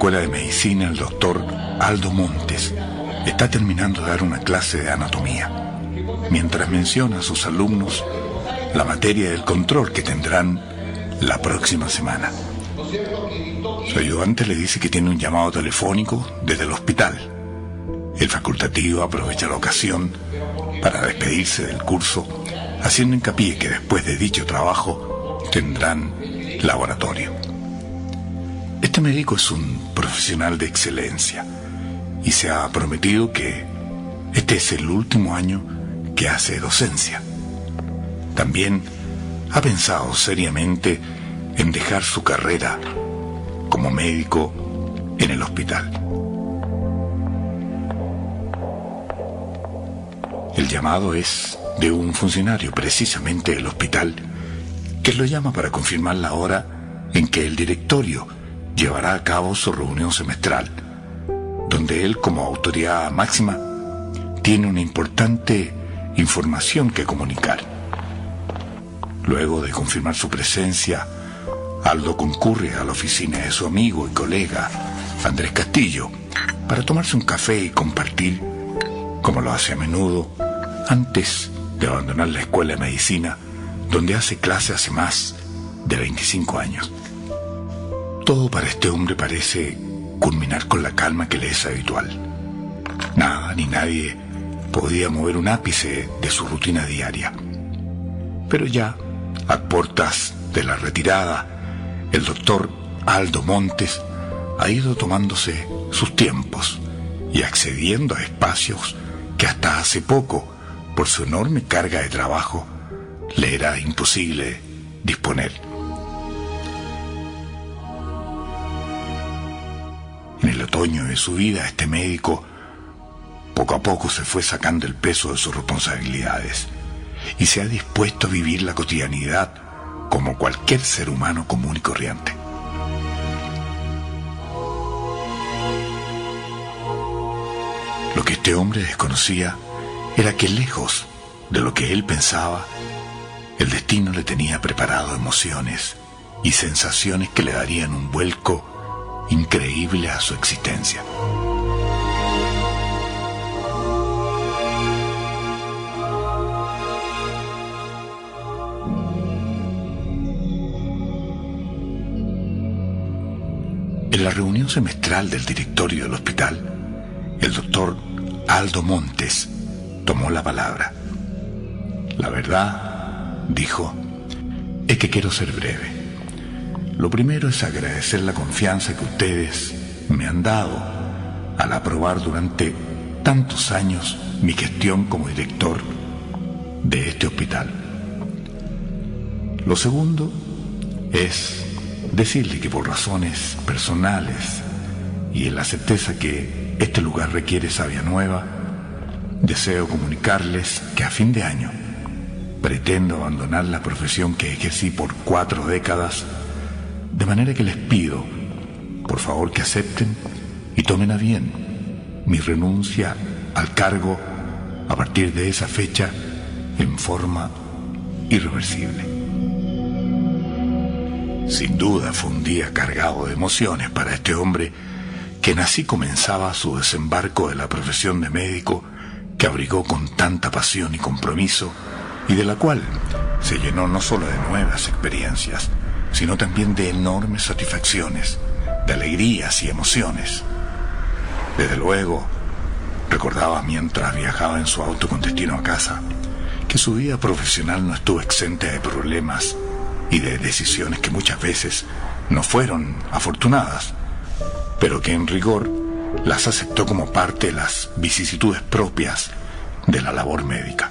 Escuela de Medicina, el doctor Aldo Montes está terminando de dar una clase de anatomía, mientras menciona a sus alumnos la materia del control que tendrán la próxima semana. Su ayudante le dice que tiene un llamado telefónico desde el hospital. El facultativo aprovecha la ocasión para despedirse del curso, haciendo hincapié que después de dicho trabajo tendrán laboratorio. Este médico es un profesional de excelencia y se ha prometido que este es el último año que hace docencia. También ha pensado seriamente en dejar su carrera como médico en el hospital. El llamado es de un funcionario precisamente del hospital que lo llama para confirmar la hora en que el directorio llevará a cabo su reunión semestral, donde él, como autoridad máxima, tiene una importante información que comunicar. Luego de confirmar su presencia, Aldo concurre a la oficina de su amigo y colega Andrés Castillo para tomarse un café y compartir, como lo hace a menudo, antes de abandonar la escuela de medicina, donde hace clase hace más de 25 años. Todo para este hombre parece culminar con la calma que le es habitual. Nada ni nadie podía mover un ápice de su rutina diaria. Pero ya, a puertas de la retirada, el doctor Aldo Montes ha ido tomándose sus tiempos y accediendo a espacios que hasta hace poco, por su enorme carga de trabajo, le era imposible disponer. En el otoño de su vida, este médico poco a poco se fue sacando el peso de sus responsabilidades y se ha dispuesto a vivir la cotidianidad como cualquier ser humano común y corriente. Lo que este hombre desconocía era que, lejos de lo que él pensaba, el destino le tenía preparado emociones y sensaciones que le darían un vuelco increíble a su existencia. En la reunión semestral del directorio del hospital, el doctor Aldo Montes tomó la palabra. La verdad, dijo, es que quiero ser breve. Lo primero es agradecer la confianza que ustedes me han dado al aprobar durante tantos años mi gestión como director de este hospital. Lo segundo es decirle que por razones personales y en la certeza que este lugar requiere savia nueva, deseo comunicarles que a fin de año pretendo abandonar la profesión que ejercí por 4 décadas, de manera que les pido, por favor, que acepten y tomen a bien mi renuncia al cargo a partir de esa fecha en forma irreversible. Sin duda fue un día cargado de emociones para este hombre, quien así comenzaba su desembarco de la profesión de médico que abrigó con tanta pasión y compromiso, y de la cual se llenó no solo de nuevas experiencias, sino también de enormes satisfacciones, de alegrías y emociones. Desde luego, recordaba mientras viajaba en su auto con destino a casa, que su vida profesional no estuvo exenta de problemas y de decisiones que muchas veces no fueron afortunadas, pero que en rigor las aceptó como parte de las vicisitudes propias de la labor médica.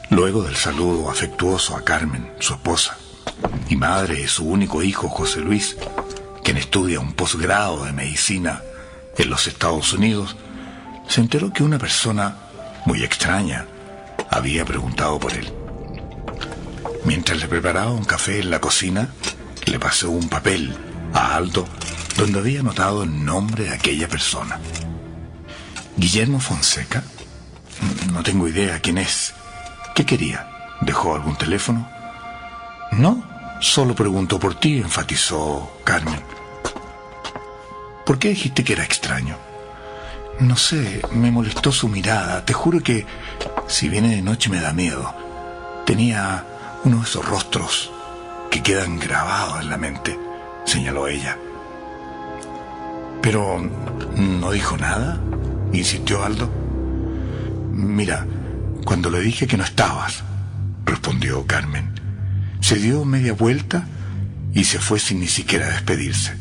Luego del saludo afectuoso a Carmen, su esposa, y madre de su único hijo, José Luis, quien estudia un posgrado de medicina en los Estados Unidos, se enteró que una persona muy extraña había preguntado por él. Mientras le preparaba un café en la cocina, le pasó un papel a Aldo donde había anotado el nombre de aquella persona. ¿Guillermo Fonseca? No tengo idea quién es. ¿Qué quería? ¿Dejó algún teléfono? No, solo preguntó por ti, enfatizó Carmen. ¿Por qué dijiste que era extraño? No sé, me molestó su mirada. Te juro que, si viene de noche, me da miedo. Tenía uno de esos rostros que quedan grabados en la mente, señaló ella. ¿Pero no dijo nada?, insistió Aldo. Mira, cuando le dije que no estabas, respondió Carmen, se dio media vuelta y se fue sin ni siquiera despedirse.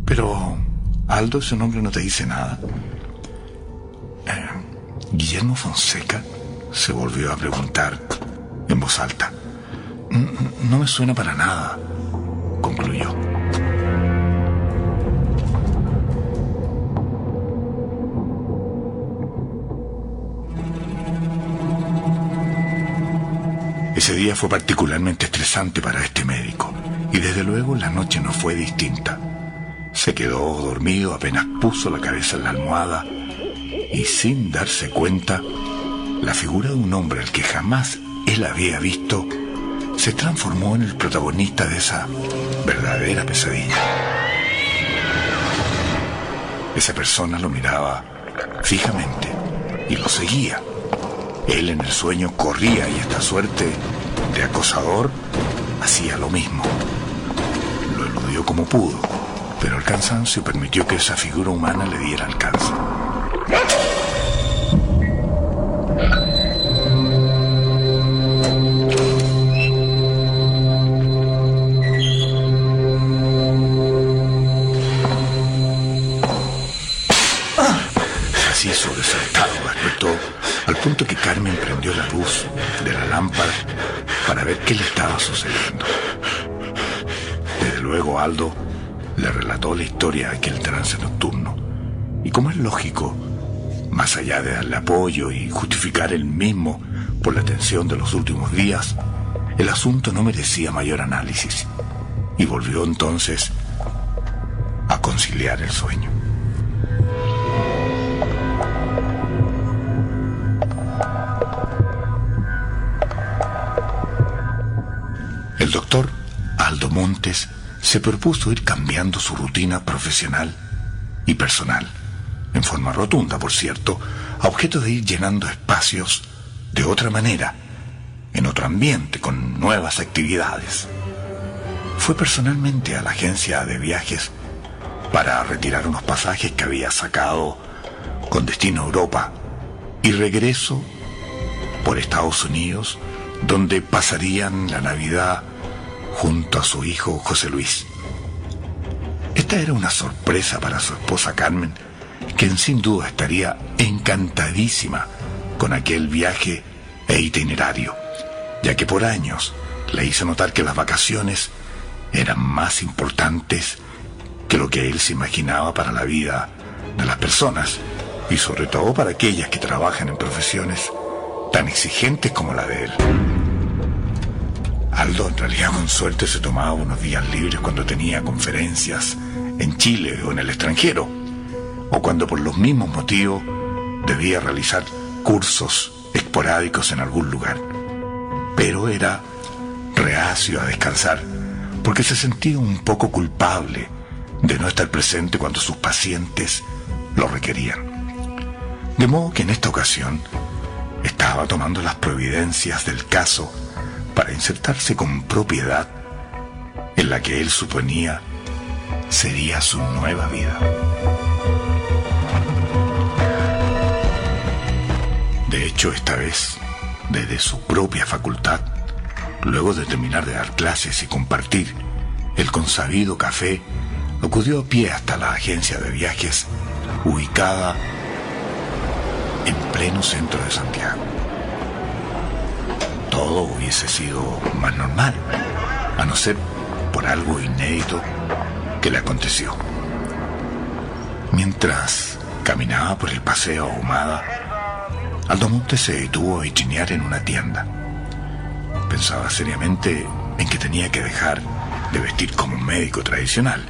Pero, Aldo, ese nombre no te dice nada. ¿Guillermo Fonseca?, se volvió a preguntar en voz alta. No me suena para nada, concluyó. Ese día fue particularmente estresante para este médico, y desde luego la noche no fue distinta. Se quedó dormido apenas puso la cabeza en la almohada y, sin darse cuenta, la figura de un hombre al que jamás él había visto se transformó en el protagonista de esa verdadera pesadilla. Esa persona lo miraba fijamente y lo seguía. Él en el sueño corría y esta suerte de acosador hacía lo mismo. Lo eludió como pudo, pero el cansancio permitió que esa figura humana le diera alcance. Así sobresaltado despertó, al punto que Carmen prendió la luz de la lámpara para ver qué le estaba sucediendo. Desde luego Aldo le relató la historia de aquel trance nocturno, y como es lógico, más allá de darle apoyo y justificar él mismo por la tensión de los últimos días, el asunto no merecía mayor análisis, y volvió entonces a conciliar el sueño. El doctor Aldo Montes se propuso ir cambiando su rutina profesional y personal, en forma rotunda, por cierto, a objeto de ir llenando espacios de otra manera, en otro ambiente, con nuevas actividades. Fue personalmente a la agencia de viajes para retirar unos pasajes que había sacado con destino a Europa y regreso por Estados Unidos, donde pasarían la Navidad junto a su hijo José Luis. Esta era una sorpresa para su esposa Carmen, quien sin duda estaría encantadísima con aquel viaje e itinerario, ya que por años le hizo notar que las vacaciones eran más importantes que lo que él se imaginaba para la vida de las personas, y sobre todo para aquellas que trabajan en profesiones tan exigentes como la de él. Aldo, en realidad, con suerte se tomaba unos días libres cuando tenía conferencias en Chile o en el extranjero, o cuando por los mismos motivos debía realizar cursos esporádicos en algún lugar. Pero era reacio a descansar porque se sentía un poco culpable de no estar presente cuando sus pacientes lo requerían. De modo que en esta ocasión estaba tomando las providencias del caso para insertarse con propiedad en la que él suponía sería su nueva vida. De hecho, esta vez, desde su propia facultad, luego de terminar de dar clases y compartir el consabido café, acudió a pie hasta la agencia de viajes ubicada en pleno centro de Santiago. Todo hubiese sido más normal, a no ser por algo inédito que le aconteció. Mientras caminaba por el paseo Ahumada, Aldo Montes se detuvo a chinear en una tienda. Pensaba seriamente en que tenía que dejar de vestir como un médico tradicional,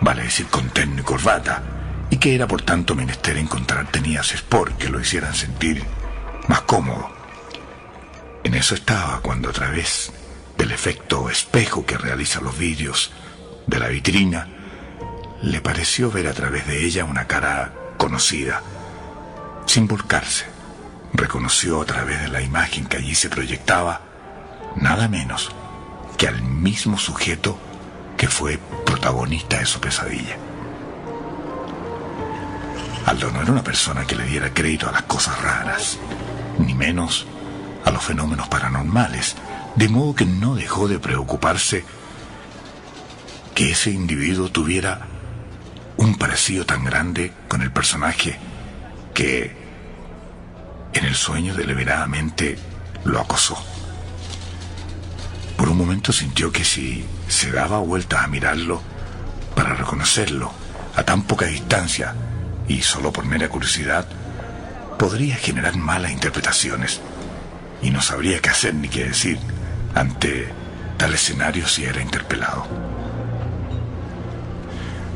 vale decir con terno y corbata, y que era por tanto menester encontrar tenías sport que lo hicieran sentir más cómodo. En eso estaba cuando, a través del efecto espejo que realizan los vidrios de la vitrina, le pareció ver a través de ella una cara conocida. Sin volcarse, reconoció a través de la imagen que allí se proyectaba nada menos que al mismo sujeto que fue protagonista de su pesadilla. Aldo no era una persona que le diera crédito a las cosas raras, ni menos a los fenómenos paranormales, de modo que no dejó de preocuparse que ese individuo tuviera un parecido tan grande con el personaje que en el sueño deliberadamente lo acosó. Por un momento sintió que si se daba vueltas a mirarlo para reconocerlo a tan poca distancia y solo por mera curiosidad, podría generar malas interpretaciones y no sabría qué hacer ni qué decir ante tal escenario si era interpelado.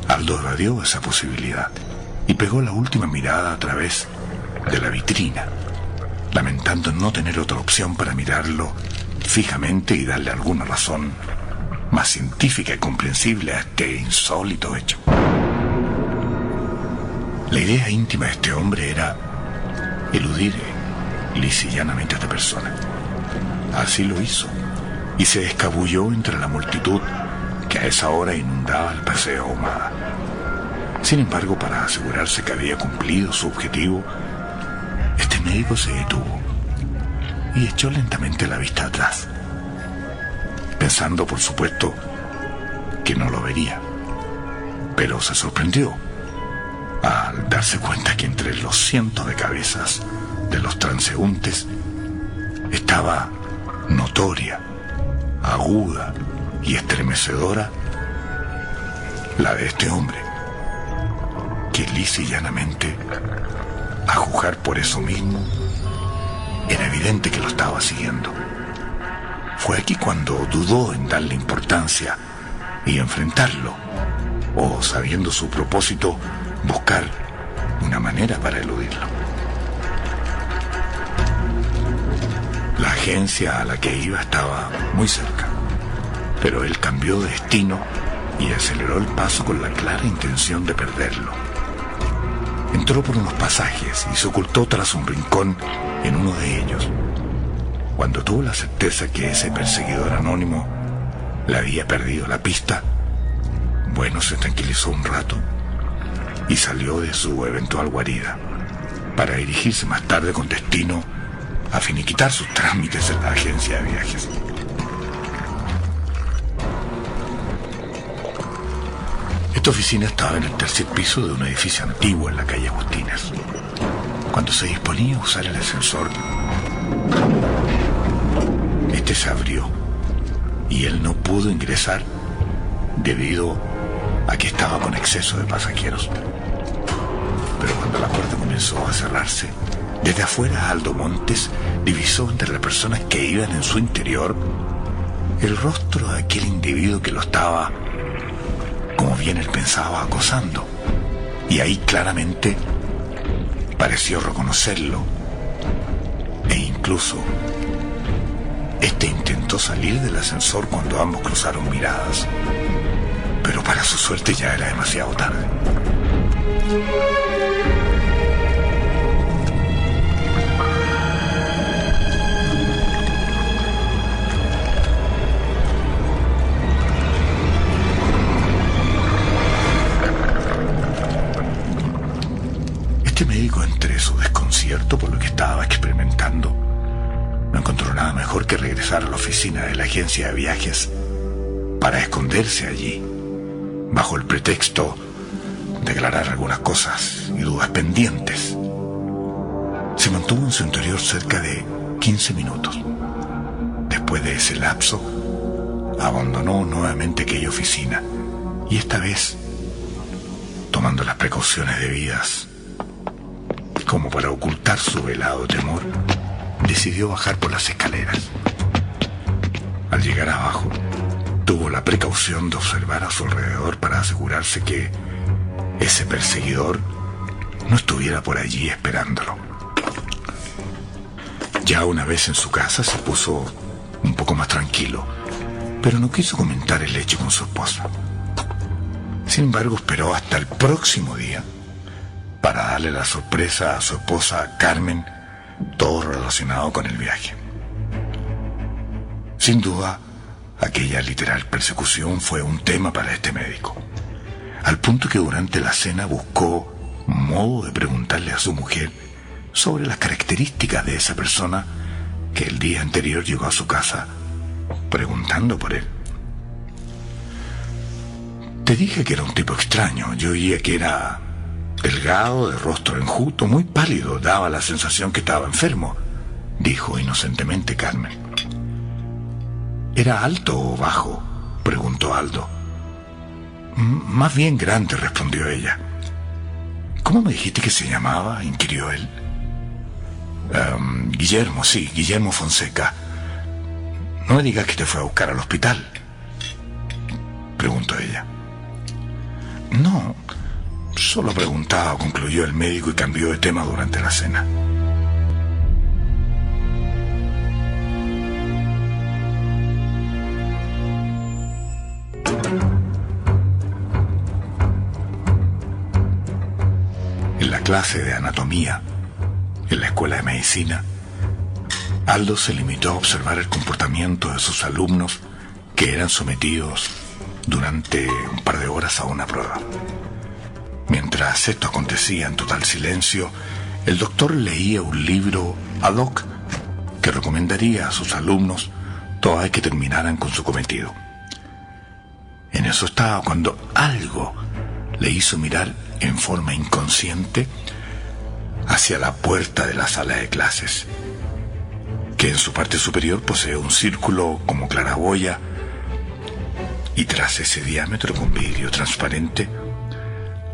Aldo evadió esa posibilidad y pegó la última mirada a través de la vitrina, lamentando no tener otra opción para mirarlo fijamente y darle alguna razón más científica y comprensible a este insólito hecho. La idea íntima de este hombre era eludir lisa y llanamente a esta persona. Así lo hizo y se escabulló entre la multitud que a esa hora inundaba el paseo Ahumada. Sin embargo, para asegurarse que había cumplido su objetivo, este médico se detuvo y echó lentamente la vista atrás, pensando, por supuesto, que no lo vería. Pero se sorprendió al darse cuenta que entre los cientos de cabezas de los transeúntes estaba notoria, aguda y estremecedora la de este hombre, que lisa y llanamente, a juzgar por eso mismo, era evidente que lo estaba siguiendo. Fue aquí cuando dudó en darle importancia y enfrentarlo, o, sabiendo su propósito, buscar una manera para eludirlo. La agencia a la que iba estaba muy cerca, pero él cambió de destino y aceleró el paso con la clara intención de perderlo. Entró por unos pasajes y se ocultó tras un rincón en uno de ellos. Cuando tuvo la certeza que ese perseguidor anónimo le había perdido la pista, bueno, se tranquilizó un rato y salió de su eventual guarida para dirigirse más tarde con destino a finiquitar sus trámites en la agencia de viajes. Esta oficina estaba en el tercer piso de un edificio antiguo en la calle Agustines. Cuando se disponía a usar el ascensor, este se abrió y él no pudo ingresar debido a que estaba con exceso de pasajeros. Pero cuando la puerta comenzó a cerrarse, desde afuera Aldo Montes divisó entre las personas que iban en su interior el rostro de aquel individuo que lo estaba, como bien él pensaba, acosando. Y ahí claramente pareció reconocerlo. E incluso este intentó salir del ascensor cuando ambos cruzaron miradas. Pero para su suerte ya era demasiado tarde. Este médico, entre su desconcierto por lo que estaba experimentando, no encontró nada mejor que regresar a la oficina de la agencia de viajes para esconderse allí, bajo el pretexto de aclarar algunas cosas y dudas pendientes. Se mantuvo en su interior cerca de 15 minutos. Después de ese lapso, abandonó nuevamente aquella oficina y esta vez, tomando las precauciones debidas, como para ocultar su velado temor, decidió bajar por las escaleras. Al llegar abajo, tuvo la precaución de observar a su alrededor para asegurarse que ese perseguidor no estuviera por allí esperándolo. Ya una vez en su casa se puso un poco más tranquilo, pero no quiso comentar el hecho con su esposa. Sin embargo, esperó hasta el próximo día para darle la sorpresa a su esposa Carmen, todo relacionado con el viaje. Sin duda, aquella literal persecución fue un tema para este médico, al punto que durante la cena buscó modo de preguntarle a su mujer sobre las características de esa persona que el día anterior llegó a su casa preguntando por él. Te dije que era un tipo extraño. Yo oía que era delgado, de rostro enjuto, muy pálido. Daba la sensación que estaba enfermo, dijo inocentemente Carmen. ¿Era alto o bajo?, preguntó Aldo. Más bien grande, respondió ella. ¿Cómo me dijiste que se llamaba?, inquirió él. Guillermo, sí, Guillermo Fonseca. No me digas que te fue a buscar al hospital, preguntó ella. No, solo preguntaba, concluyó el médico y cambió de tema durante la cena. En la clase de anatomía, en la escuela de medicina, Aldo se limitó a observar el comportamiento de sus alumnos que eran sometidos durante un par de horas a una prueba. Mientras esto acontecía en total silencio, el doctor leía un libro ad hoc que recomendaría a sus alumnos toda vez que terminaran con su cometido. En eso estaba cuando algo le hizo mirar en forma inconsciente hacia la puerta de la sala de clases, que en su parte superior posee un círculo como claraboya, y tras ese diámetro con vidrio transparente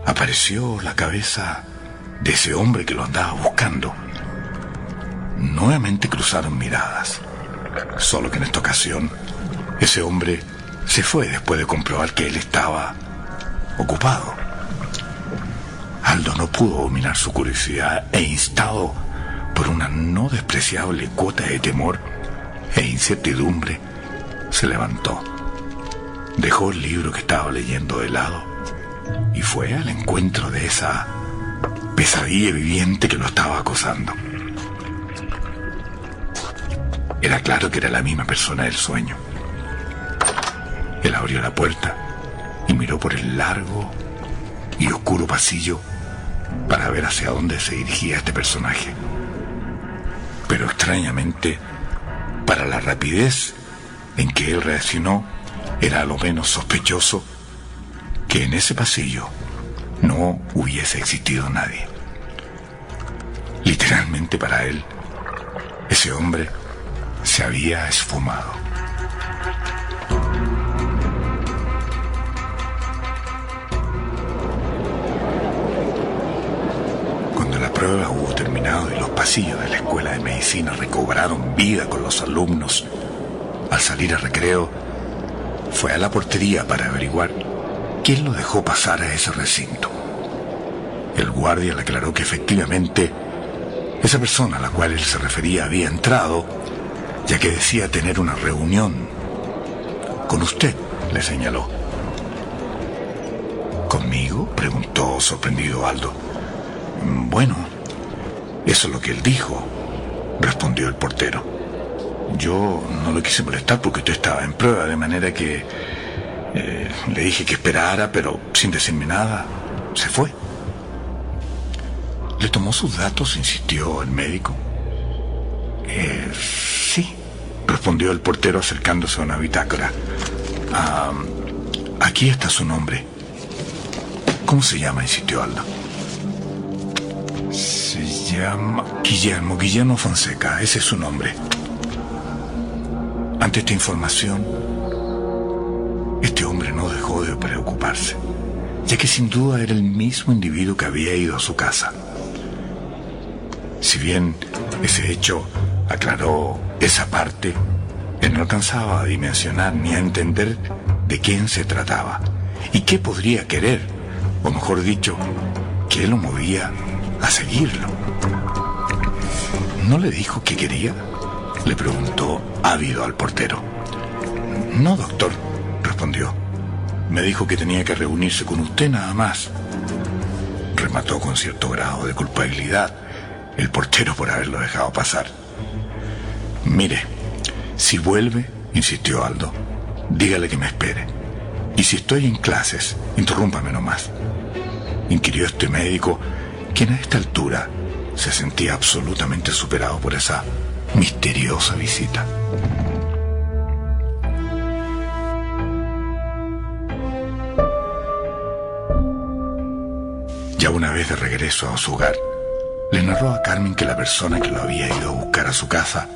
apareció la cabeza de ese hombre que lo andaba buscando. Nuevamente cruzaron miradas, solo que en esta ocasión ese hombre se fue después de comprobar que él estaba ocupado. Aldo no pudo dominar su curiosidad e, instado por una no despreciable cuota de temor e incertidumbre, se levantó, dejó el libro que estaba leyendo de lado y fue al encuentro de esa pesadilla viviente que lo estaba acosando. Era claro que era la misma persona del sueño. Él abrió la puerta y miró por el largo y oscuro pasillo para ver hacia dónde se dirigía este personaje. Pero extrañamente, para la rapidez en que él reaccionó, era a lo menos sospechoso que en ese pasillo no hubiese existido nadie. Literalmente para él, ese hombre se había esfumado. Cuando la prueba hubo terminado y los pasillos de la escuela de medicina recobraron vida con los alumnos, al salir a recreo, fue a la portería para averiguar quién lo dejó pasar a ese recinto. El guardia le aclaró que efectivamente esa persona a la cual él se refería había entrado, ya que decía tener una reunión con usted, le señaló. ¿Conmigo?, preguntó sorprendido Aldo. Bueno, eso es lo que él dijo, respondió el portero. Yo no lo quise molestar porque usted estaba en prueba, de manera que le dije que esperara, pero sin decirme nada, se fue. ¿Le tomó sus datos?, insistió el médico. Sí, respondió el portero acercándose a una bitácora. Aquí está su nombre. ¿Cómo se llama?, insistió Aldo. Se llama Guillermo Fonseca, ese es su nombre. Ante esta información, este hombre no dejó de preocuparse, ya que sin duda era el mismo individuo que había ido a su casa. Si bien ese hecho aclaró esa parte, él no alcanzaba a dimensionar ni a entender de quién se trataba y qué podría querer o mejor dicho, ¿qué lo movía a seguirlo? ¿No le dijo qué quería?, le preguntó ávido al portero. No, doctor, respondió. Me dijo que tenía que reunirse con usted nada más. Remató con cierto grado de culpabilidad el portero por haberlo dejado pasar. Mire, si vuelve, insistió Aldo, dígale que me espere. Y si estoy en clases, interrúmpame nomás. Inquirió este médico, quien a esta altura se sentía absolutamente superado por esa misteriosa visita. Ya una vez de regreso a su hogar, le narró a Carmen que la persona que lo había ido a buscar a su casa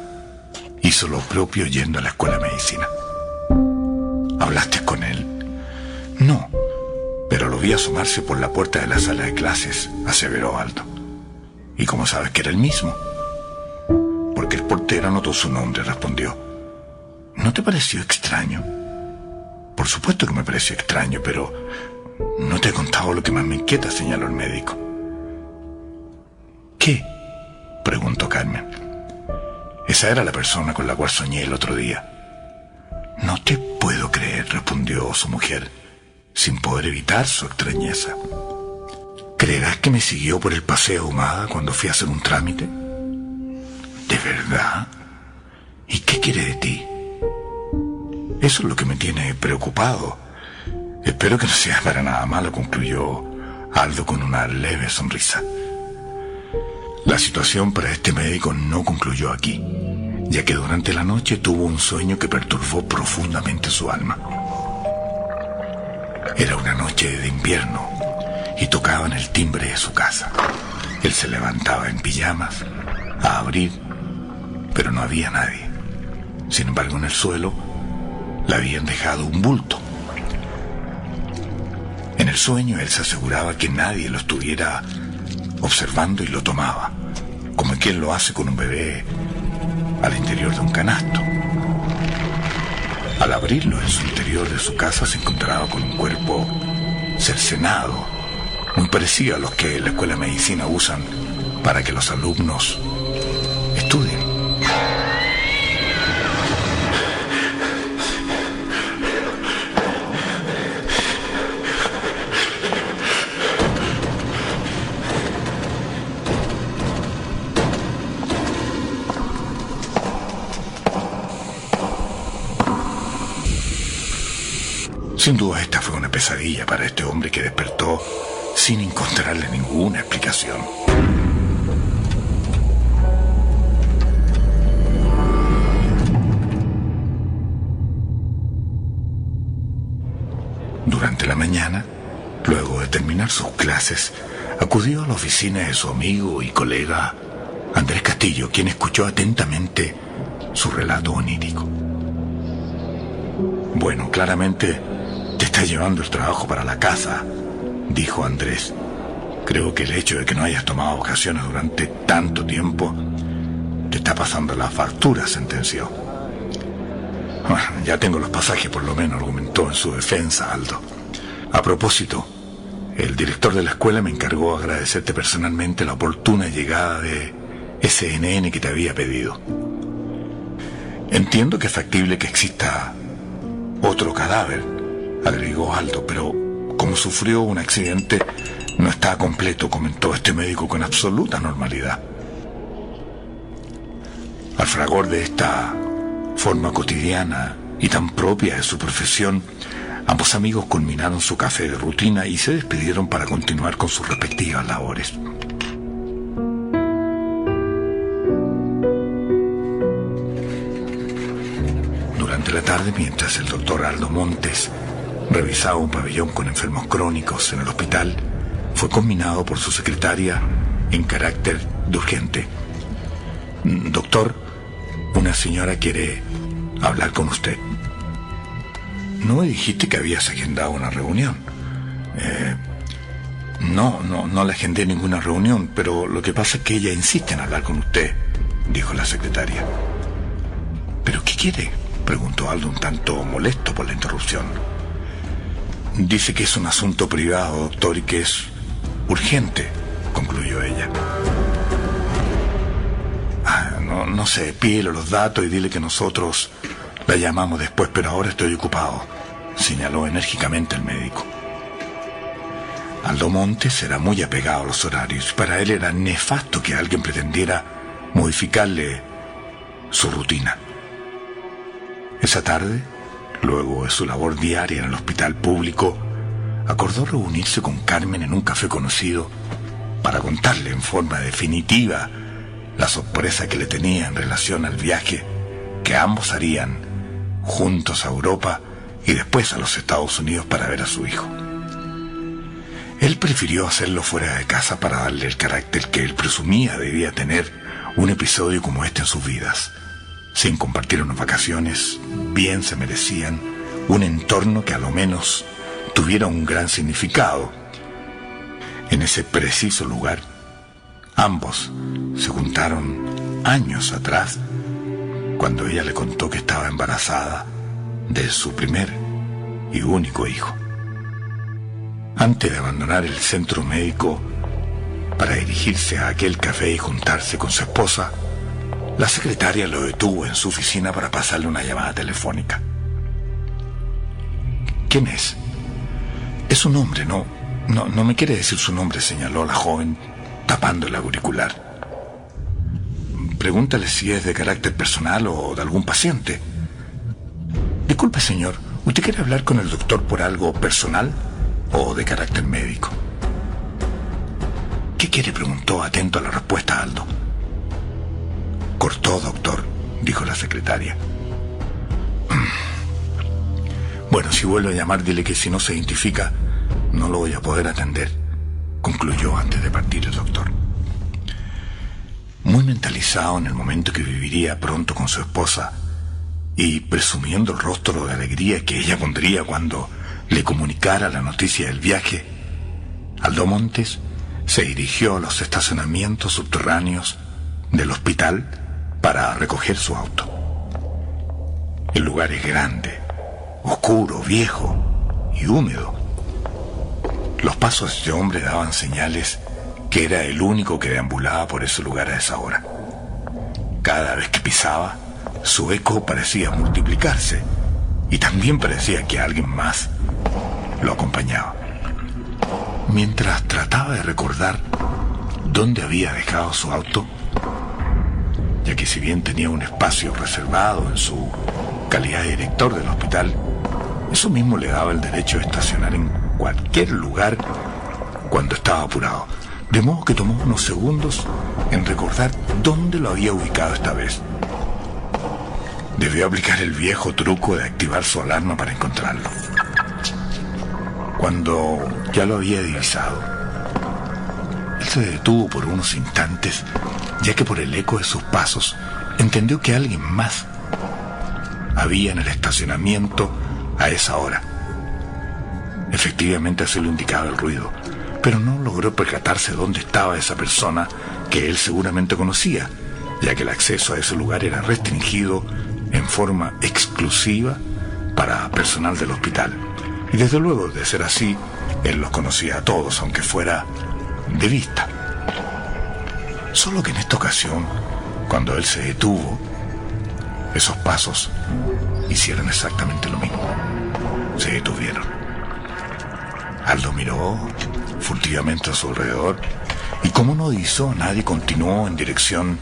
hizo lo propio yendo a la escuela de medicina. ¿Hablaste con él? No, pero lo vi asomarse por la puerta de la sala de clases, aseveró Aldo. ¿Y cómo sabes que era el mismo? Porque el portero anotó su nombre, respondió. ¿No te pareció extraño? Por supuesto que me pareció extraño, pero no te he contado lo que más me inquieta, señaló el médico. ¿Qué?, preguntó Carmen. Esa era la persona con la cual soñé el otro día. No te puedo creer, respondió su mujer, sin poder evitar su extrañeza. ¿Creerás que me siguió por el paseo Ahumada cuando fui a hacer un trámite? ¿De verdad? ¿Y qué quiere de ti? Eso es lo que me tiene preocupado. Espero que no sea para nada malo, concluyó Aldo con una leve sonrisa. La situación para este médico no concluyó aquí, ya que durante la noche tuvo un sueño que perturbó profundamente su alma. Era una noche de invierno y tocaban el timbre de su casa. Él se levantaba en pijamas a abrir, pero no había nadie. Sin embargo, en el suelo le habían dejado un bulto. En el sueño él se aseguraba que nadie lo estuviera observando y lo tomaba, como quien lo hace con un bebé al interior de un canasto. Al abrirlo, en su interior de su casa se encontraba con un cuerpo cercenado, muy parecido a los que en la escuela de medicina usan para que los alumnos estudien. Sin duda esta fue una pesadilla para este hombre que despertó sin encontrarle ninguna explicación. Durante la mañana, luego de terminar sus clases, acudió a la oficina de su amigo y colega Andrés Castillo, quien escuchó atentamente su relato onírico. Bueno, claramente te está llevando el trabajo para la casa, dijo Andrés. Creo que el hecho de que no hayas tomado vacaciones durante tanto tiempo te está pasando la factura, sentenció. Bueno, ya tengo los pasajes por lo menos, argumentó en su defensa Aldo. A propósito, el director de la escuela me encargó agradecerte personalmente la oportuna llegada de ese NN que te había pedido. Entiendo que es factible que exista otro cadáver, agregó Aldo, pero como sufrió un accidente, no está completo, comentó este médico con absoluta normalidad. Al fragor de esta forma cotidiana y tan propia de su profesión, ambos amigos culminaron su café de rutina y se despidieron para continuar con sus respectivas labores. Durante la tarde, mientras el doctor Aldo Montes revisaba un pabellón con enfermos crónicos en el hospital, fue conminado por su secretaria en carácter de urgente. Doctor, una señora quiere hablar con usted. ¿No me dijiste que habías agendado una reunión? No le agendé ninguna reunión, pero lo que pasa es que ella insiste en hablar con usted, dijo la secretaria. ¿Pero qué quiere?, preguntó Aldo un tanto molesto por la interrupción. Dice que es un asunto privado, doctor, y que es urgente, concluyó ella. No sé, pídele los datos y dile que nosotros la llamamos después, pero ahora estoy ocupado, señaló enérgicamente el médico. Aldo Montes era muy apegado a los horarios. Para él era nefasto que alguien pretendiera modificarle su rutina. Esa tarde, luego de su labor diaria en el hospital público, acordó reunirse con Carmen en un café conocido para contarle en forma definitiva la sorpresa que le tenía en relación al viaje que ambos harían juntos a Europa y después a los Estados Unidos para ver a su hijo. Él prefirió hacerlo fuera de casa para darle el carácter que él presumía debía tener un episodio como este en sus vidas. Sin compartir unas vacaciones, bien se merecían un entorno que a lo menos tuviera un gran significado. En ese preciso lugar, ambos se juntaron años atrás, cuando ella le contó que estaba embarazada de su primer y único hijo. Antes de abandonar el centro médico para dirigirse a aquel café y juntarse con su esposa, la secretaria lo detuvo en su oficina para pasarle una llamada telefónica. ¿Quién es? Es un hombre, no me quiere decir su nombre, señaló la joven, tapando el auricular. Pregúntale si es de carácter personal o de algún paciente. Disculpe, señor, ¿usted quiere hablar con el doctor por algo personal o de carácter médico? ¿Qué quiere?, preguntó, atento a la respuesta Aldo. Cortó, doctor, dijo la secretaria. Bueno, si vuelve a llamar, dile que si no se identifica, no lo voy a poder atender, concluyó antes de partir el doctor. Muy mentalizado en el momento que viviría pronto con su esposa y presumiendo el rostro de alegría que ella pondría cuando le comunicara la noticia del viaje, Aldo Montes se dirigió a los estacionamientos subterráneos del hospital para recoger su auto. El lugar es grande, oscuro, viejo y húmedo. Los pasos de este hombre daban señales que era el único que deambulaba por ese lugar a esa hora. Cada vez que pisaba, su eco parecía multiplicarse y también parecía que alguien más lo acompañaba. Mientras trataba de recordar dónde había dejado su auto, ya que si bien tenía un espacio reservado en su calidad de director del hospital, eso mismo le daba el derecho de estacionar en cualquier lugar cuando estaba apurado. De modo que tomó unos segundos en recordar dónde lo había ubicado esta vez. Debió aplicar el viejo truco de activar su alarma para encontrarlo. Cuando ya lo había divisado, él se detuvo por unos instantes, ya que por el eco de sus pasos entendió que alguien más había en el estacionamiento a esa hora. Efectivamente así lo indicaba el ruido, pero no logró percatarse dónde estaba esa persona que él seguramente conocía, ya que el acceso a ese lugar era restringido en forma exclusiva para personal del hospital. Y desde luego, de ser así, él los conocía a todos, aunque fuera de vista. Solo que en esta ocasión, cuando él se detuvo, esos pasos hicieron exactamente lo mismo. Se detuvieron. Aldo miró furtivamente a su alrededor y, como no divisó a nadie, continuó en dirección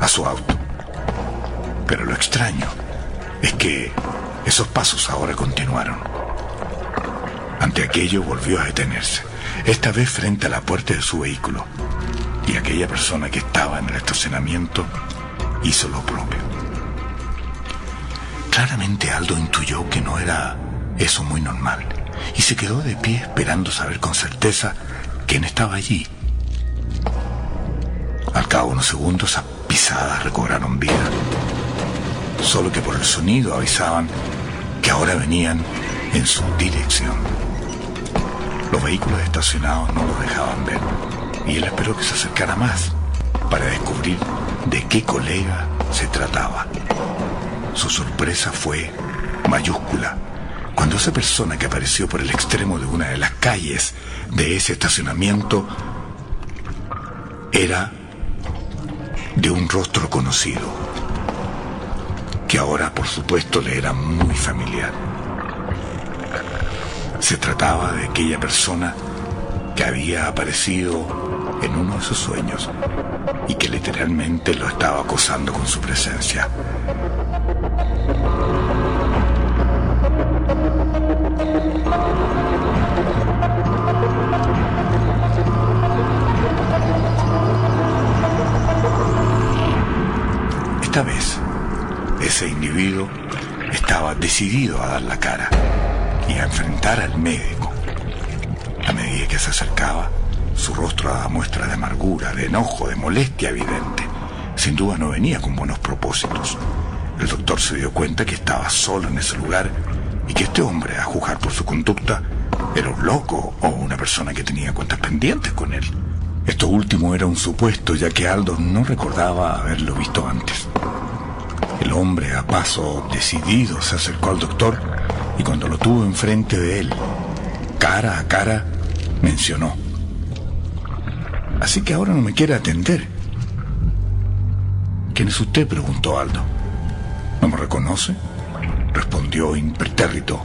a su auto. Pero lo extraño es que esos pasos ahora continuaron. Ante aquello volvió a detenerse, esta vez frente a la puerta de su vehículo, y aquella persona que estaba en el estacionamiento hizo lo propio. Claramente Aldo intuyó que no era eso muy normal, y se quedó de pie esperando saber con certeza quién estaba allí. Al cabo de unos segundos, esas pisadas recobraron vida, solo que por el sonido avisaban que ahora venían en su dirección. Los vehículos estacionados no los dejaban ver, y él esperó que se acercara más para descubrir de qué colega se trataba. Su sorpresa fue mayúscula cuando esa persona que apareció por el extremo de una de las calles de ese estacionamiento era de un rostro conocido, que ahora por supuesto le era muy familiar. Se trataba de aquella persona que había aparecido en uno de sus sueños y que literalmente lo estaba acosando con su presencia. Esta vez, ese individuo estaba decidido a dar la cara y a enfrentar al médico. A medida que se acercaba, su rostro daba muestras de amargura, de enojo, de molestia evidente. Sin duda no venía con buenos propósitos. El doctor se dio cuenta que estaba solo en ese lugar y que este hombre, a juzgar por su conducta, era un loco o una persona que tenía cuentas pendientes con él. Esto último era un supuesto, ya que Aldo no recordaba haberlo visto antes. El hombre, a paso decidido, se acercó al doctor y cuando lo tuvo enfrente de él, cara a cara, mencionó: «Así que ahora no me quiere atender». «¿Quién es usted?», preguntó Aldo. «¿No me reconoce?», respondió impertérrito.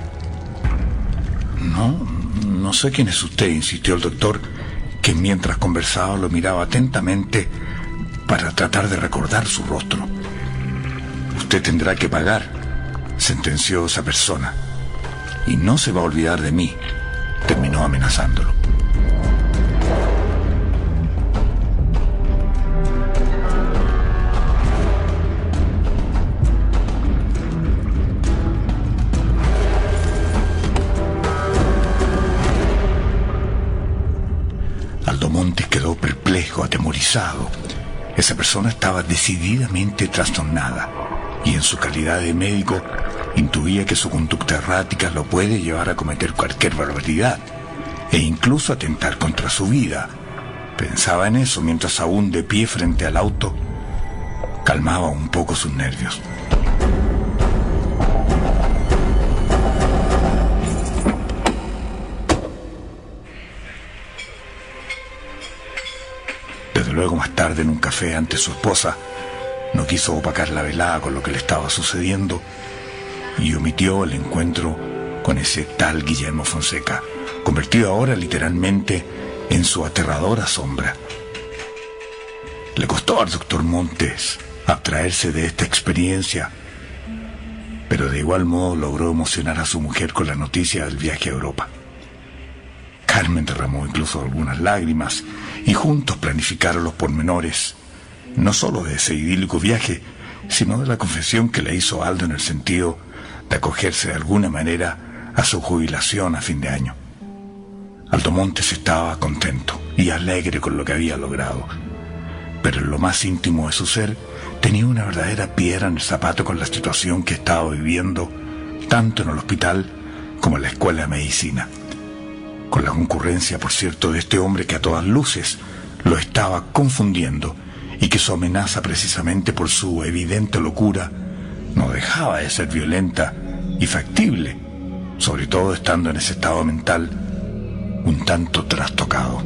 No sé quién es usted», insistió el doctor, que mientras conversaba lo miraba atentamente para tratar de recordar su rostro. «Usted tendrá que pagar», sentenció esa persona, «y no se va a olvidar de mí», terminó amenazándolo. Aldo Montes quedó perplejo, atemorizado. Esa persona estaba decididamente trastornada y en su calidad de médico intuía que su conducta errática lo puede llevar a cometer cualquier barbaridad e incluso atentar contra su vida. Pensaba en eso mientras, aún de pie frente al auto, calmaba un poco sus nervios. Desde luego, más tarde, en un café ante su esposa, no quiso opacar la velada con lo que le estaba sucediendo y omitió el encuentro con ese tal Guillermo Fonseca, convertido ahora literalmente en su aterradora sombra. Le costó al doctor Montes abstraerse de esta experiencia, pero de igual modo logró emocionar a su mujer con la noticia del viaje a Europa. Carmen derramó incluso algunas lágrimas y juntos planificaron los pormenores, no solo de ese idílico viaje, sino de la confesión que le hizo Aldo en el sentido de acogerse de alguna manera a su jubilación a fin de año. Aldo Montes estaba contento y alegre con lo que había logrado, pero en lo más íntimo de su ser tenía una verdadera piedra en el zapato con la situación que estaba viviendo, tanto en el hospital como en la escuela de medicina, con la concurrencia, por cierto, de este hombre que a todas luces lo estaba confundiendo y que su amenaza, precisamente por su evidente locura, no dejaba de ser violenta y factible, sobre todo estando en ese estado mental un tanto trastocado.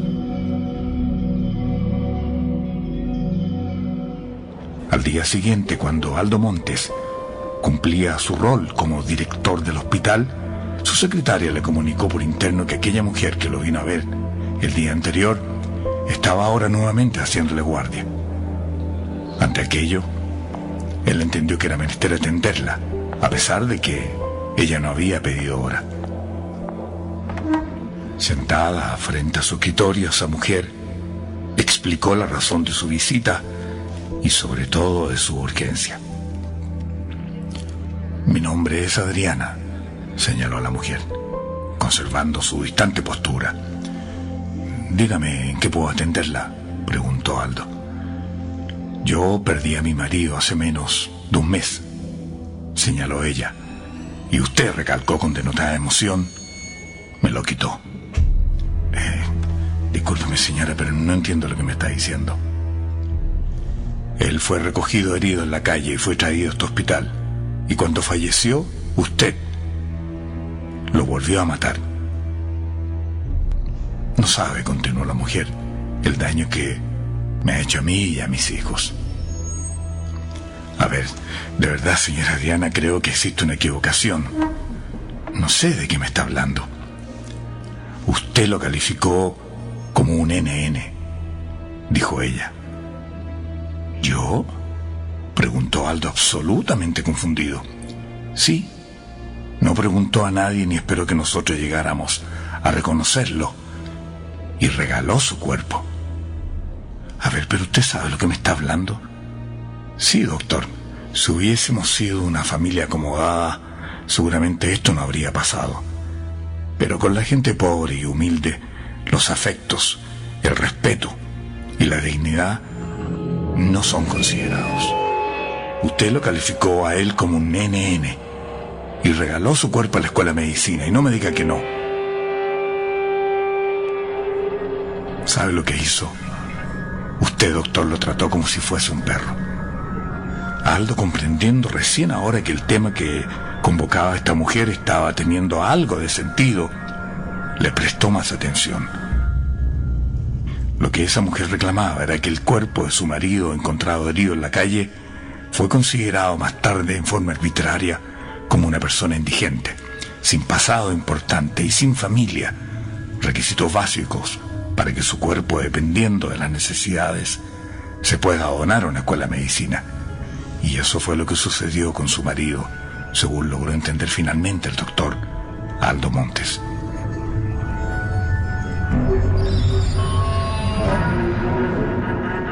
Al día siguiente, cuando Aldo Montes cumplía su rol como director del hospital, su secretaria le comunicó por interno que aquella mujer que lo vino a ver el día anterior estaba ahora nuevamente haciéndole guardia. Ante aquello, él entendió que era menester atenderla, a pesar de que ella no había pedido hora. Sentada frente a su escritorio, esa mujer explicó la razón de su visita y sobre todo de su urgencia. «Mi nombre es Adriana», señaló la mujer, conservando su distante postura. «Dígame, ¿en qué puedo atenderla?», preguntó Aldo. «Yo perdí a mi marido hace menos de un mes», señaló ella, «y usted», recalcó con denotada emoción, «me lo quitó». Discúlpeme, señora, pero no entiendo lo que me está diciendo». «Él fue recogido herido en la calle y fue traído a este hospital. Y cuando falleció, usted lo volvió a matar. No sabe, continuó la mujer, el daño que me ha hecho a mí y a mis hijos. A ver, de verdad, señora Diana, creo que existe una equivocación. No sé de qué me está hablando. Usted lo calificó como un NN, dijo ella. ¿Yo? Preguntó Aldo, absolutamente confundido. Sí, no preguntó a nadie ni esperó que nosotros llegáramos a reconocerlo. Y regaló su cuerpo. A ver, pero usted sabe lo que me está hablando. Sí, doctor. Si hubiésemos sido una familia acomodada, seguramente esto no habría pasado. Pero con la gente pobre y humilde, los afectos, el respeto y la dignidad no son considerados. Usted lo calificó a él como un NN y regaló su cuerpo a la escuela de medicina, y no me diga que no. ¿Sabe lo que hizo? Usted, doctor, lo trató como si fuese un perro. Aldo, comprendiendo recién ahora que el tema que convocaba a esta mujer estaba teniendo algo de sentido, le prestó más atención. Lo que esa mujer reclamaba era que el cuerpo de su marido, encontrado herido en la calle, fue considerado más tarde en forma arbitraria como una persona indigente, sin pasado importante y sin familia, requisitos básicos para que su cuerpo, dependiendo de las necesidades, se pueda donar a una escuela de medicina. Y eso fue lo que sucedió con su marido, según logró entender finalmente el doctor Aldo Montes.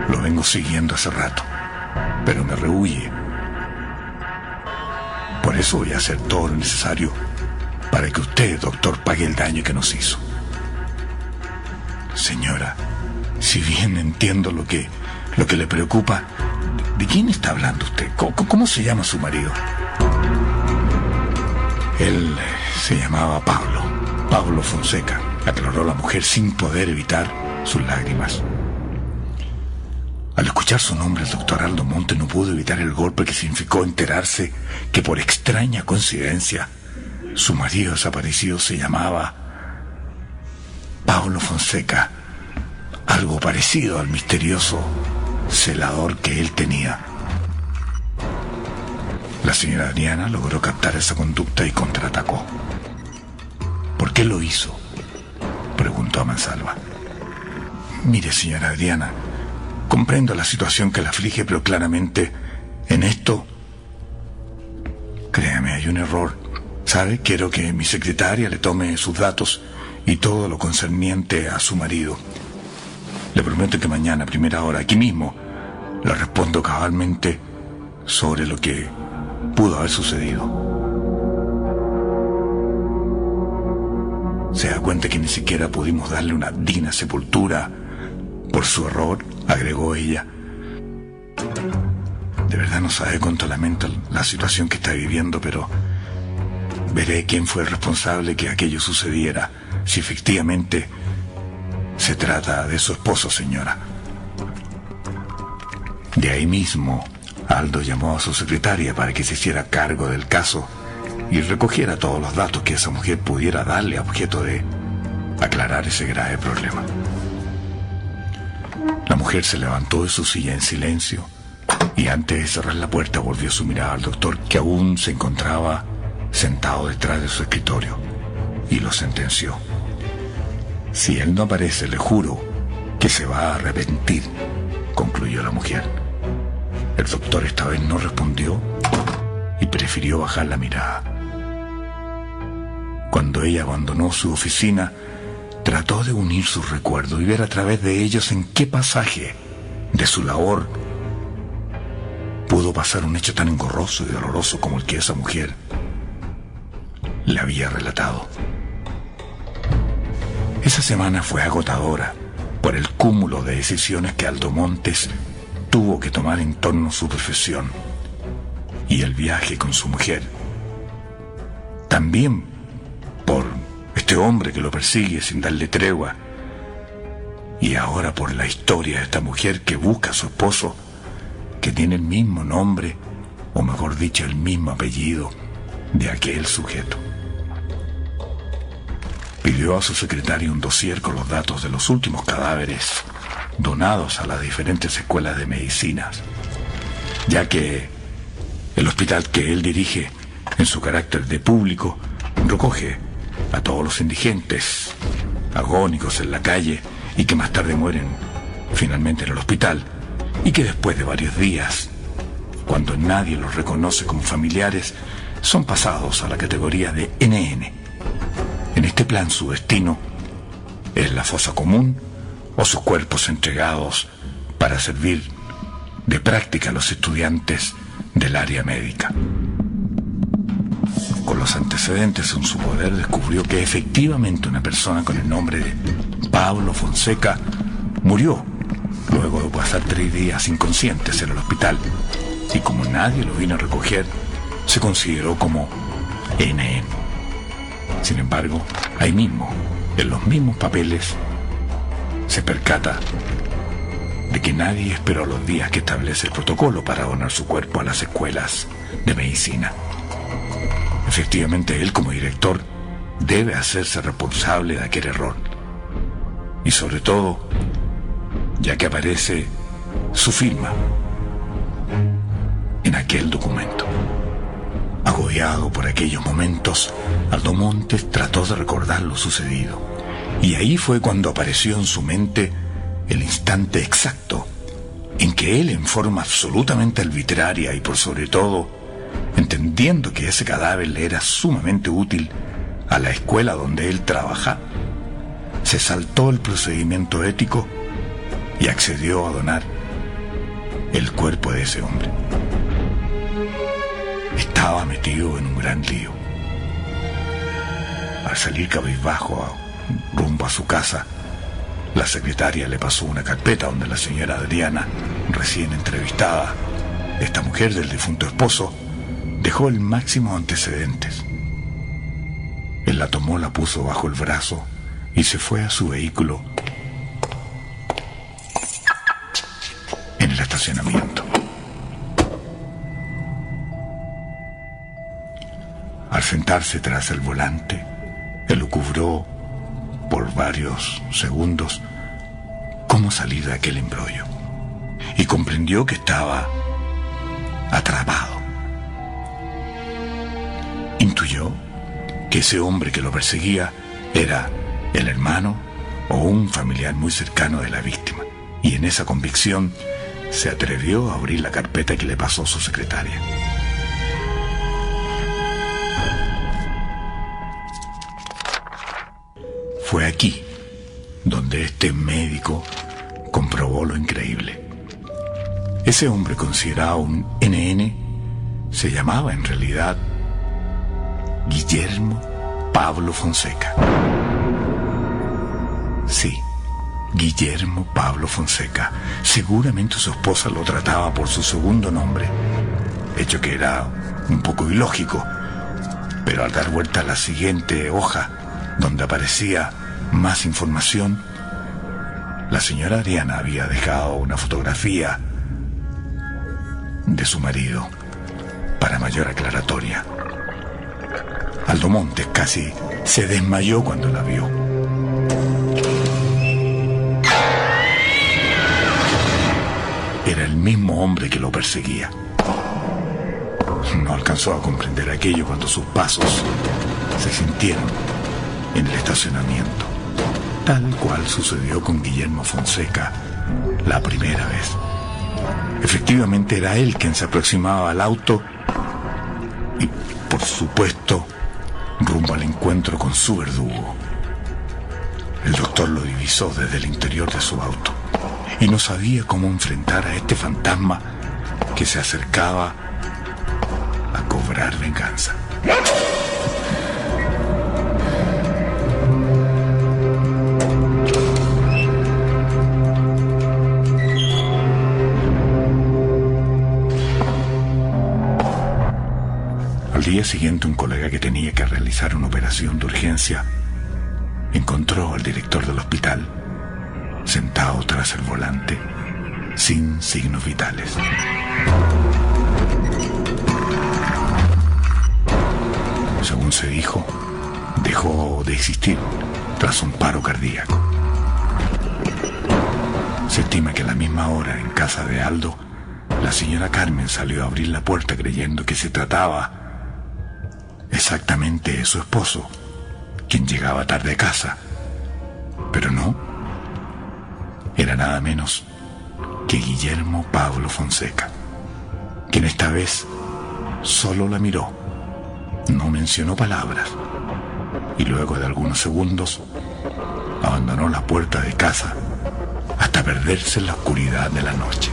Lo vengo siguiendo hace rato, pero me rehúye. Por eso voy a hacer todo lo necesario para que usted, doctor, pague el daño que nos hizo. Señora, si bien entiendo lo que le preocupa, ¿de quién está hablando usted? ¿Cómo se llama su marido? Él se llamaba Pablo Fonseca, aclaró la mujer sin poder evitar sus lágrimas. Al escuchar su nombre, el doctor Aldo Montes no pudo evitar el golpe que significó enterarse que, por extraña coincidencia, su marido desaparecido se llamaba Pablo Fonseca, algo parecido al misterioso celador que él tenía. La señora Adriana logró captar esa conducta y contraatacó. ¿Por qué lo hizo?, preguntó a mansalva. Mire, señora Adriana, comprendo la situación que la aflige, pero claramente en esto, créame, hay un error. ¿Sabe? Quiero que mi secretaria le tome sus datos y todo lo concerniente a su marido. Le prometo que mañana, a primera hora, aquí mismo, le respondo cabalmente sobre lo que pudo haber sucedido. ¿Se da cuenta que ni siquiera pudimos darle una digna sepultura por su error?, agregó ella. De verdad no sabe cuánto lamento la situación que está viviendo, pero veré quién fue el responsable que aquello sucediera, si efectivamente se trata de su esposo, señora. De ahí mismo, Aldo llamó a su secretaria para que se hiciera cargo del caso y recogiera todos los datos que esa mujer pudiera darle a objeto de aclarar ese grave problema. La mujer se levantó de su silla en silencio y antes de cerrar la puerta volvió su mirada al doctor, que aún se encontraba sentado detrás de su escritorio, y lo sentenció. Si él no aparece, le juro que se va a arrepentir, concluyó la mujer. El doctor esta vez no respondió y prefirió bajar la mirada. Cuando ella abandonó su oficina, trató de unir sus recuerdos y ver a través de ellos en qué pasaje de su labor pudo pasar un hecho tan engorroso y doloroso como el que esa mujer le había relatado. Esa semana fue agotadora por el cúmulo de decisiones que Aldo Montes tuvo que tomar en torno a su profesión y el viaje con su mujer. También por este hombre que lo persigue sin darle tregua, y ahora por la historia de esta mujer que busca a su esposo, que tiene el mismo nombre, o mejor dicho, el mismo apellido de aquel sujeto. pidió a su secretario un dossier con los datos de los últimos cadáveres donados a las diferentes escuelas de medicinas, ya que el hospital que él dirige, en su carácter de público, recoge a todos los indigentes, agónicos en la calle y que más tarde mueren finalmente en el hospital, y que después de varios días, cuando nadie los reconoce como familiares, son pasados a la categoría de NN. En este plan su destino es la fosa común o sus cuerpos entregados para servir de práctica a los estudiantes del área médica. Con los antecedentes en su poder, descubrió que efectivamente una persona con el nombre de Pablo Fonseca murió luego de pasar 3 días inconscientes en el hospital, y como nadie lo vino a recoger, se consideró como NN. Sin embargo, ahí mismo, en los mismos papeles, se percata de que nadie esperó los días que establece el protocolo para donar su cuerpo a las escuelas de medicina. Efectivamente, él como director debe hacerse responsable de aquel error. Y sobre todo, ya que aparece su firma en aquel documento. Agobiado por aquellos momentos, Aldo Montes trató de recordar lo sucedido. Y ahí fue cuando apareció en su mente el instante exacto en que él, en forma absolutamente arbitraria y por sobre todo, entendiendo que ese cadáver le era sumamente útil a la escuela donde él trabaja, se saltó el procedimiento ético y accedió a donar el cuerpo de ese hombre. Estaba metido en un gran lío. Al salir cabizbajo rumbo a su casa, la secretaria le pasó una carpeta donde la señora Adriana, recién entrevistada, esta mujer del difunto esposo, dejó el máximo antecedentes. Él la tomó, la puso bajo el brazo y se fue a su vehículo en el estacionamiento. Al sentarse tras el volante, elucubró por varios segundos cómo salir de aquel embrollo y comprendió que estaba atrapado. Intuyó que ese hombre que lo perseguía era el hermano o un familiar muy cercano de la víctima, y en esa convicción se atrevió a abrir la carpeta que le pasó su secretaria. Fue aquí donde este médico comprobó lo increíble. Ese hombre considerado un NN se llamaba en realidad Guillermo Pablo Fonseca. Sí, Guillermo Pablo Fonseca. Seguramente su esposa lo trataba por su segundo nombre, hecho que era un poco ilógico, pero al dar vuelta a la siguiente hoja, donde aparecía más información, la señora Adriana había dejado una fotografía de su marido para mayor aclaratoria. Aldo Montes casi se desmayó cuando la vio. Era el mismo hombre que lo perseguía. No alcanzó a comprender aquello cuando sus pasos se sintieron en el estacionamiento, tal cual sucedió con Guillermo Fonseca la primera vez. Efectivamente era él quien se aproximaba al auto y, por supuesto, rumbo al encuentro con su verdugo. El doctor lo divisó desde el interior de su auto y no sabía cómo enfrentar a este fantasma que se acercaba a cobrar venganza. Al día siguiente, un colega que tenía que realizar una operación de urgencia encontró al director del hospital sentado tras el volante, sin signos vitales. Según se dijo, dejó de existir tras un paro cardíaco. Se estima que a la misma hora, en casa de Aldo, la señora Carmen salió a abrir la puerta creyendo que se trataba exactamente de su esposo, quien llegaba tarde a casa. Pero no, era nada menos que Guillermo Pablo Fonseca, quien esta vez solo la miró, no mencionó palabras, y luego de algunos segundos abandonó la puerta de casa hasta perderse en la oscuridad de la noche.